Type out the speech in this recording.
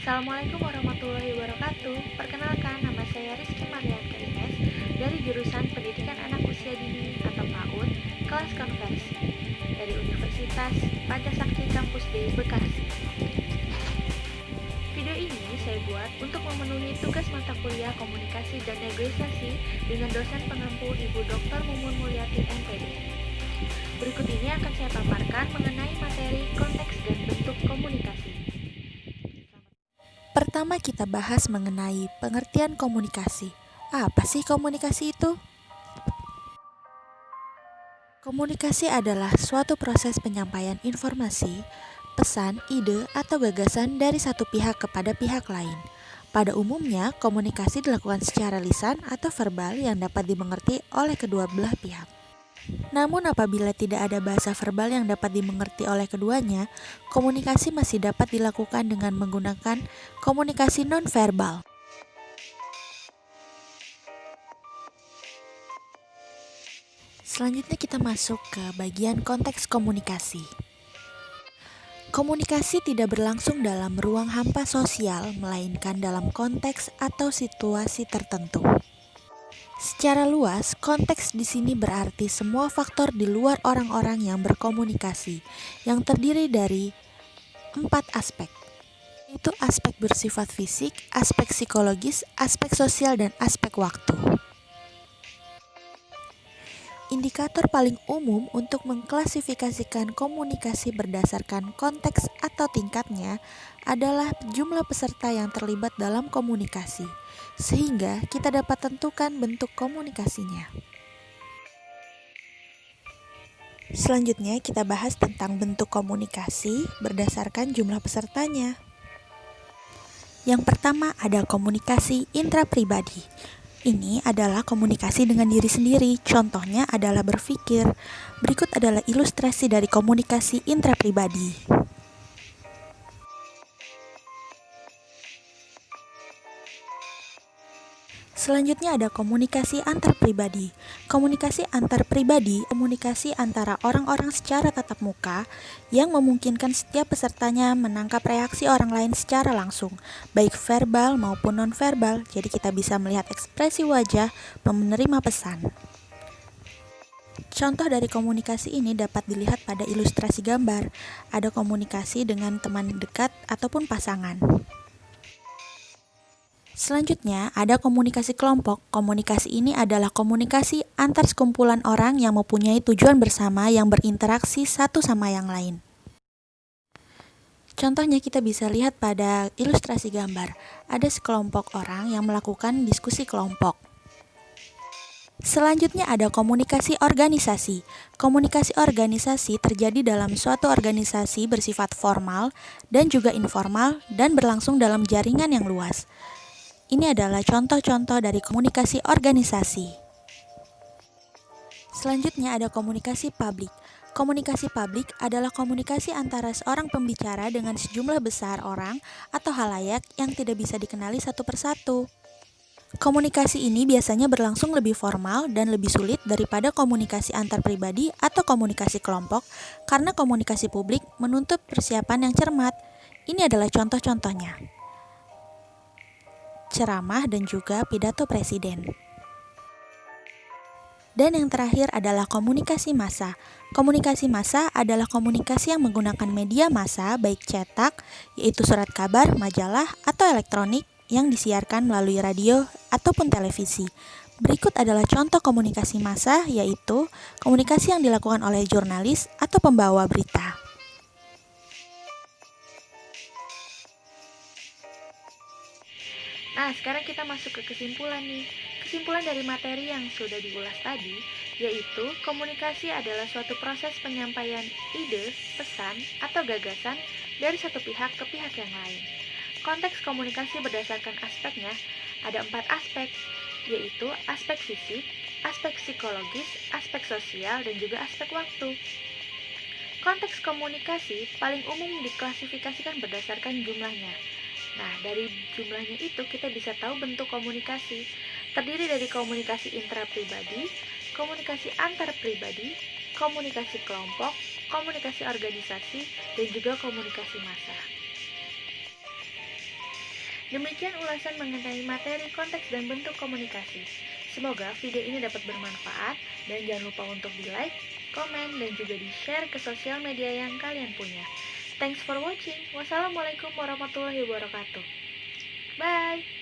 Assalamualaikum warahmatullahi wabarakatuh. Perkenalkan, nama saya Rizky Marianka Ines dari jurusan Pendidikan Anak Usia Dini atau PAUD, kelas konversi dari Universitas Pancasakti Kampus D Bekasi. Video ini saya buat untuk memenuhi tugas mata kuliah komunikasi dan negosiasi dengan dosen pengampu Ibu Dr. Mumun Mulyati MPD. Berikut ini akan saya paparkan mengenai materi konteks dan bentuk komunikasi. Pertama kita bahas mengenai pengertian komunikasi. Apa sih komunikasi itu? Komunikasi adalah suatu proses penyampaian informasi, pesan, ide, atau gagasan dari satu pihak kepada pihak lain. Pada umumnya, komunikasi dilakukan secara lisan atau verbal yang dapat dimengerti oleh kedua belah pihak. Namun apabila tidak ada bahasa verbal yang dapat dimengerti oleh keduanya, komunikasi masih dapat dilakukan dengan menggunakan komunikasi nonverbal. Selanjutnya kita masuk ke bagian konteks komunikasi. Komunikasi tidak berlangsung dalam ruang hampa sosial, melainkan dalam konteks atau situasi tertentu. Secara luas, konteks di sini berarti semua faktor di luar orang-orang yang berkomunikasi, yang terdiri dari 4 aspek, yaitu aspek bersifat fisik, aspek psikologis, aspek sosial, dan aspek waktu. Indikator paling umum untuk mengklasifikasikan komunikasi berdasarkan konteks atau tingkatnya adalah jumlah peserta yang terlibat dalam komunikasi, sehingga kita dapat tentukan bentuk komunikasinya. Selanjutnya kita bahas tentang bentuk komunikasi berdasarkan jumlah pesertanya. Yang pertama ada komunikasi intrapribadi. Ini adalah komunikasi dengan diri sendiri, contohnya adalah berpikir. Berikut adalah ilustrasi dari komunikasi intrapribadi. Selanjutnya ada komunikasi antarpribadi. Komunikasi antarpribadi, komunikasi antara orang-orang secara tatap muka yang memungkinkan setiap pesertanya menangkap reaksi orang lain secara langsung, baik verbal maupun nonverbal. Jadi kita bisa melihat ekspresi wajah menerima pesan. Contoh dari komunikasi ini dapat dilihat pada ilustrasi gambar. Ada komunikasi dengan teman dekat ataupun pasangan. Selanjutnya, ada komunikasi kelompok. Komunikasi ini adalah komunikasi antar sekumpulan orang yang mempunyai tujuan bersama yang berinteraksi satu sama yang lain. Contohnya kita bisa lihat pada ilustrasi gambar. Ada sekelompok orang yang melakukan diskusi kelompok. Selanjutnya ada komunikasi organisasi. Komunikasi organisasi terjadi dalam suatu organisasi bersifat formal dan juga informal dan berlangsung dalam jaringan yang luas. Ini adalah contoh-contoh dari komunikasi organisasi. Selanjutnya ada komunikasi publik. Komunikasi publik adalah komunikasi antara seorang pembicara dengan sejumlah besar orang atau halayak yang tidak bisa dikenali satu persatu. Komunikasi ini biasanya berlangsung lebih formal dan lebih sulit daripada komunikasi antar pribadi atau komunikasi kelompok karena komunikasi publik menuntut persiapan yang cermat. Ini adalah contoh-contohnya: ceramah dan juga pidato presiden. Dan yang terakhir adalah komunikasi massa. Komunikasi massa adalah komunikasi yang menggunakan media massa baik cetak, yaitu surat kabar, majalah, atau elektronik yang disiarkan melalui radio ataupun televisi. Berikut adalah contoh komunikasi massa, yaitu komunikasi yang dilakukan oleh jurnalis atau pembawa berita. Nah, sekarang kita masuk ke kesimpulan nih. Kesimpulan dari materi yang sudah diulas tadi, yaitu komunikasi adalah suatu proses penyampaian ide, pesan, atau gagasan dari satu pihak ke pihak yang lain. Konteks komunikasi berdasarkan aspeknya ada 4 aspek, yaitu aspek fisik, aspek psikologis, aspek sosial, dan juga aspek waktu. Konteks komunikasi paling umum diklasifikasikan berdasarkan jumlahnya. Nah, dari jumlahnya itu kita bisa tahu bentuk komunikasi. Terdiri dari komunikasi intrapribadi, komunikasi antarpribadi, komunikasi kelompok, komunikasi organisasi, dan juga komunikasi massa. Demikian ulasan mengenai materi, konteks, dan bentuk komunikasi. Semoga video ini dapat bermanfaat dan jangan lupa untuk di-like, komen, dan juga di-share ke sosial media yang kalian punya. Thanks for watching. Wassalamualaikum warahmatullahi wabarakatuh. Bye.